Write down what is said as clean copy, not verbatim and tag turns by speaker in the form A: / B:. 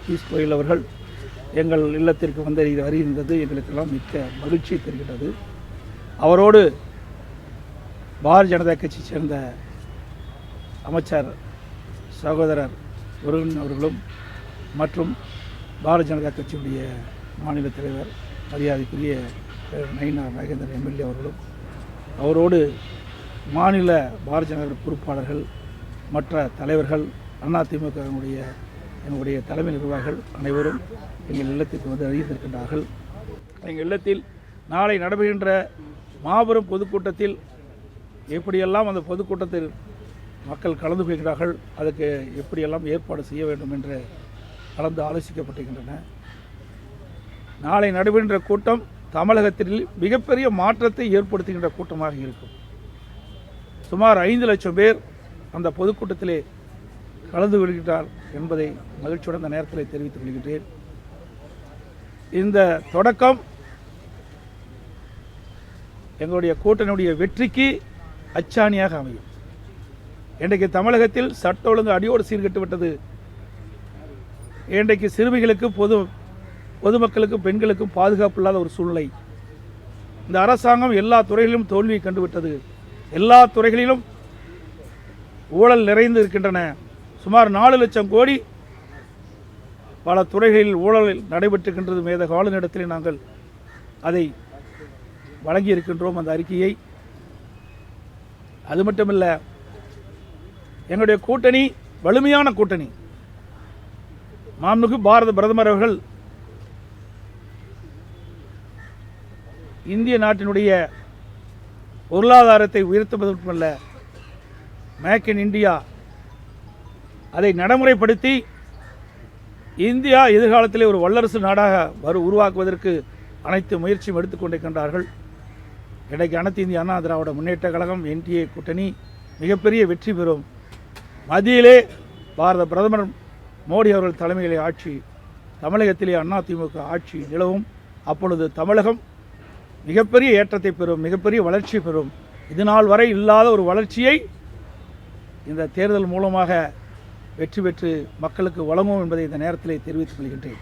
A: Piece கோயில் அவர்கள் எங்கள் இல்லத்திற்கு வருகின்றது எங்களுக்கெல்லாம் மிக்க மகிழ்ச்சி தருகின்றது. அவரோடு பாரதிய ஜனதா கட்சி சேர்ந்த அமைச்சர் சகோதரர் முருகன் அவர்களும் மற்றும் பாரதிய ஜனதா கட்சியுடைய மாநில தலைவர் மரியாதைக்குரிய நயினார் நாகேந்திரன் எம்எல்ஏ அவர்களும் அவரோடு மாநில பாரதிய ஜனதா பொறுப்பாளர்கள் மற்ற தலைவர்கள் அதிமுகவினுடைய எங்களுடைய தலைமை நிர்வாகிகள் அனைவரும் எங்கள் இல்லத்திற்கு வந்து அறிவித்திருக்கின்றார்கள். எங்கள் இல்லத்தில் நாளை நடைபெறுகின்ற மாபெரும் பொதுக்கூட்டத்தில் எப்படியெல்லாம் அந்த பொதுக்கூட்டத்தில் மக்கள் கலந்து கொள்கிறார்கள், அதுக்கு எப்படியெல்லாம் ஏற்பாடு செய்ய வேண்டும் என்று கலந்து ஆலோசிக்கப்பட்டிருக்கின்றன. நாளை நடைபெறுகின்ற கூட்டம் தமிழகத்தில் மிகப்பெரிய மாற்றத்தை ஏற்படுத்துகின்ற கூட்டமாக இருக்கும். சுமார் 5 லட்சம் பேர் அந்த பொதுக்கூட்டத்திலே கலந்து கொள்கிறார் என்பதை மகிழ்ச்சியுடன் இந்த நேரத்தில் தெரிவித்துக் கொள்கின்றேன். இந்த தொடக்கம் எங்களுடைய கூட்டணியுடைய வெற்றிக்கு அச்சாணியாக அமையும். இன்றைக்கு தமிழகத்தில் சட்ட ஒழுங்கு அடியோடு சீர்கெட்டு விட்டது. இன்றைக்கு சிறுமிகளுக்கு பொதுமக்களுக்கும் பெண்களுக்கும் பாதுகாப்பு இல்லாத ஒரு சூழ்நிலை. இந்த அரசாங்கம் எல்லா துறைகளிலும் தோல்வியை கண்டுவிட்டது. எல்லா துறைகளிலும் ஊழல் நிறைந்து இருக்கின்றன. சுமார் 4 லட்சம் கோடி பல துறைகளில் ஊழல் நடைபெற்றிருக்கின்றது. மேத கால நேரத்தில் நாங்கள் அதை வழங்கி இருக்கின்றோம் அந்த அறிக்கையை. அது மட்டுமல்ல, எங்களுடைய கூட்டணி வலிமையான கூட்டணி. மாண்புமிகு பாரத பிரதமர் அவர்கள் இந்திய நாட்டினுடைய பொருளாதாரத்தை உயர்த்துவது மட்டுமல்ல, மேக் இன் இந்தியா அதை நடைமுறைப்படுத்தி இந்தியா எதிர்காலத்திலே ஒரு வல்லரசு நாடாக உருவாக்குவதற்கு அனைத்து முயற்சியும் எடுத்துக்கொண்டிருக்கின்றார்கள். இன்றைக்கு அனைத்து இந்திய அண்ணா திராவிட முன்னேற்ற கழகம் என்டிஏ கூட்டணி மிகப்பெரிய வெற்றி பெறும். மத்தியிலே பாரத பிரதமர் மோடி அவர்கள் தலைமையிலே ஆட்சி, தமிழகத்திலே அதிமுக ஆட்சி நிலவும். அப்பொழுது தமிழகம் மிகப்பெரிய ஏற்றத்தை பெறும், மிகப்பெரிய வளர்ச்சி பெறும். இதுநாள் வரை இல்லாத ஒரு வளர்ச்சியை இந்த தேர்தல் மூலமாக வெற்றி பெற்று மக்களுக்கு வழங்கும் என்பதை இந்த நேரத்திலே தெரிவித்துக் கொள்கின்றேன்.